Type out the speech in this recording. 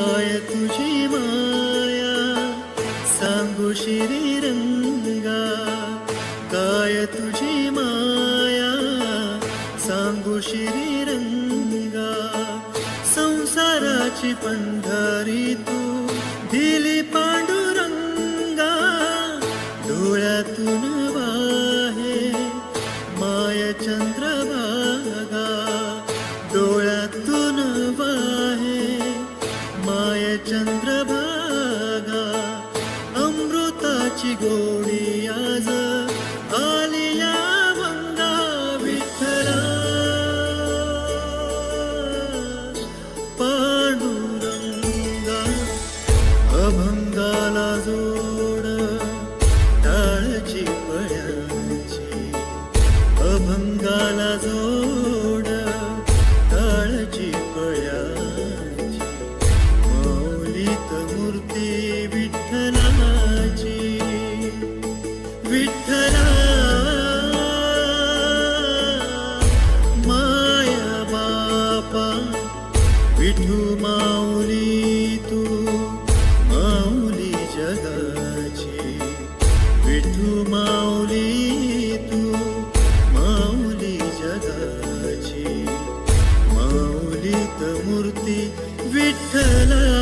काय तुझी माया सांगू श्रीरंगा, काय तुझी माया सांगू श्रीरंगा. संसाराची पंढरी तू दिली पांडुरंगा, डोळ्यातून वाहे माय चंद्रभागा, डोळ्यातून वाहे माय चंद्रभागा. अमृताची गोडी आज आली या भंगा विठ्ठला, पांडुरंगा. अभंगाला जोड टाळची पळ्याची, अभंगाला जोड टाळची पळ्याची. माऊलीत मूर्ती विठ्ठलाची, विठ्ठला माया बापा. विठू माऊली तू माऊली जगाची, विठू माऊली तू माऊली जगाची. माऊलीत मूर्ती विठ्ठला.